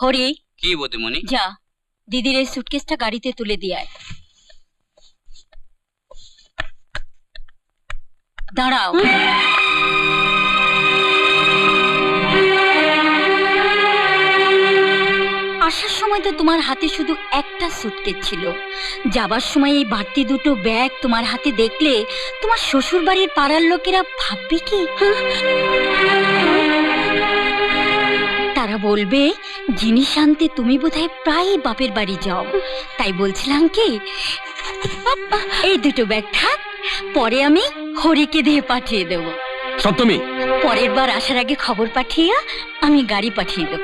হরি, কি বৌদিমণি? যা দিদির এই সুটকেসটা গাড়িতে তুলে দিয়ে আয়। দাঁড়াও, আসার সময় তো তোমার হাতে শুধু একটা সুটকেস ছিল, যাবার সময় এই বাড়তি দুটো ব্যাগ তোমার হাতে দেখলে তোমার শ্বশুর বাড়ির পাড়ার লোকেরা ভাববে কি? তারা বলবে জিনিস আনতে তুমি বোধহয় প্রায় বাপের বাড়ি যাও। তাই বলছিলাম কি, এই দুটো ব্যাগ থাক, পরে আমি হরিকে দিয়ে পাঠিয়ে দেব। সপ্তমী, পরের বার আসার আগে খবর পাঠিয়ে আমি গাড়ি পাঠিয়ে দেব।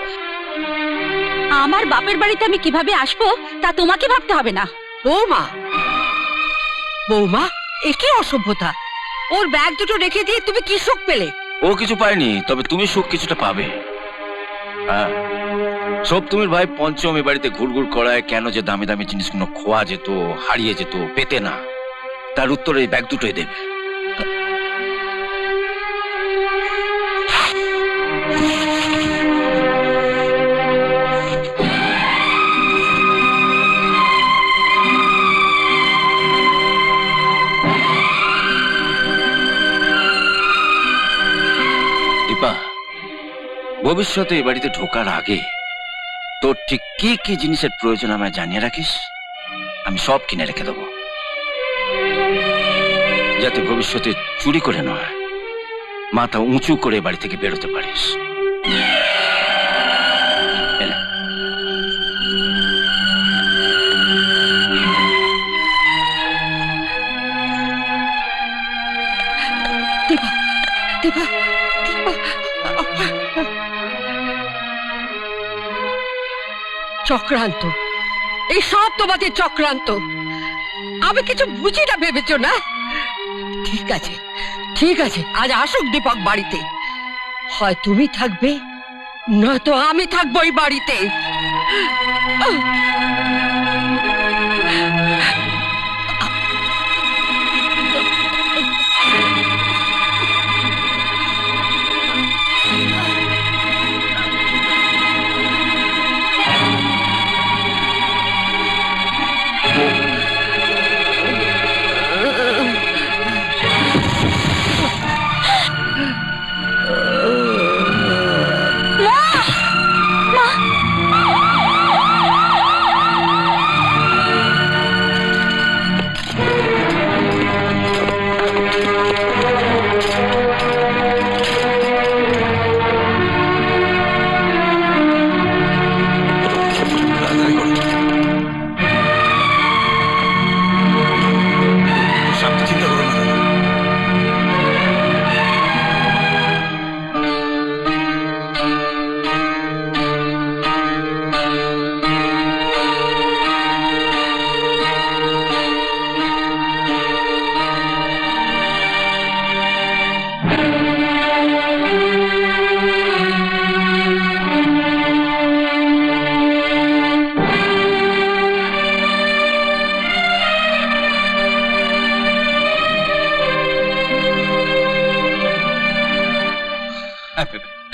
আমার বাপের বাড়িতে আমি কিভাবে আসবো তা তোমাকে ভাবতে হবে না। বৌমা, বৌমা, এ কি অসভ্যতা! ওর ব্যাগ দুটো রেখে দিয়ে তুমি কি সুখ পেলে? ও কিছু পায়নি, তবে তুমি সুখ কিছুটা পাবে। হ্যাঁ, সপ্তমীর ভাই পঞ্চম এ বাড়িতে ঘুরঘুর করায় কেন যে দামি দামি জিনিসগুলো খোয়া যেত, হারিয়ে যেত, পেতে না, তার উত্তর এই ব্যাগ দুটোই দেবে। দীপা, ভবিষ্যতে এই বাড়িতে ঢোকার আগে তোর ঠিক কি কি জিনিসের প্রয়োজন আমায় জানিয়ে রাখিস, আমি সব কিনে রেখে দেবো, যাতে ভবিষ্যতে চুরি করে নয়, মাথা উঁচু করে বাড়ি থেকে বেরোতে পারিস। চক্রান্ত, এই সব তোমাদের চক্রান্ত। আমি কিছু বুঝি না ভেবেছ না? ঠিক আছে, ঠিক আছে, আজ আসুক দীপক বাড়িতে, হয় তুমি থাকবে নয়তো আমি থাকবো এই বাড়িতে।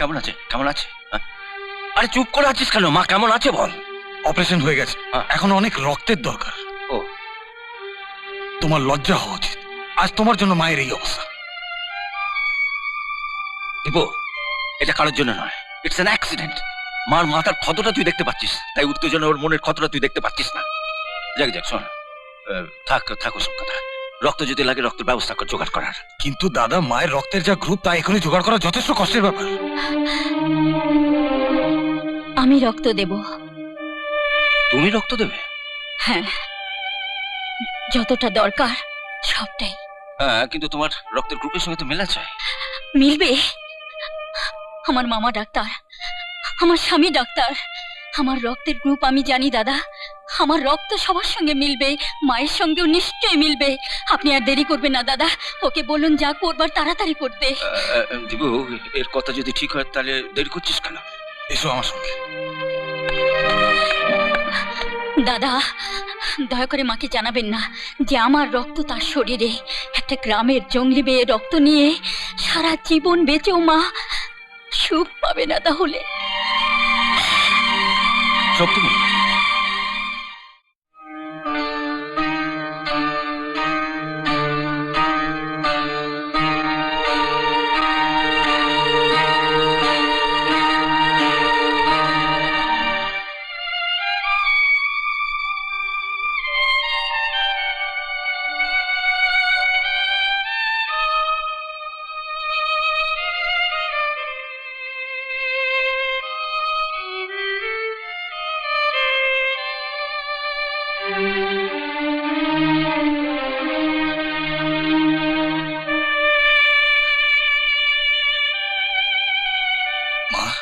কেমন আছে, কেমন আছে? আরে চুপ করে আছিস কেন? মা কেমন আছে বল। অপারেশন হয়ে গেছে, এখন অনেক রক্তের দরকার। ও, তোমার লজ্জা হওয়া উচিত, আজ তোমার জন্য মায়ের এই অবস্থা। দীপু, এটা কারোর জন্য নয়, ইটস অ্যান অ্যাক্সিডেন্ট। মার মাথার ক্ষতটা তুই দেখতে পাচ্ছিস, তাই উত্তেজনা ওর মনের ক্ষতটা তুই দেখতে পাচ্ছিস না। যাক যাক, শোন, থাকো সব কথা, রক্ত যদি লাগে রক্তের ব্যবস্থা কর, জোগাড় করার। কিন্তু দাদা, মায়ের রক্তের যা গ্রুপ তা এখনই জোগাড় করা যথেষ্ট কষ্টের ব্যাপার। আমি রক্ত দেব। তুমি রক্ত দেবে? হ্যাঁ, যতটা দরকার সবটাই। হ্যাঁ, কিন্তু তোমার রক্তের গ্রুপের সঙ্গে তো মেলা চাই। মিলবে? আমার মামা ডাক্তার, আমার স্বামী ডাক্তার, আমার রক্তের গ্রুপ আমি জানি দাদা। আমার রক্ত সবার সঙ্গে মিলবে, মায়ের সঙ্গেও নিশ্চয়ই মিলবে। আপনি আর দেরি করবেন না দাদা, ওকে বলুন যা করবার তাড়াতাড়ি করতে। দিবু, এর কথা যদি ঠিক হয় তাহলে দেরি করছিস কেন? এসো আমার সঙ্গে। দাদা, দয়া করে মাকে জানাবেন না যে আমার রক্ত তার শরীরে। একটা গ্রামের জঙ্গলি মেয়ে রক্ত নিয়ে সারা জীবন বেঁচেও মা সুখ পাবে না তাহলে। এসব তুমি? মা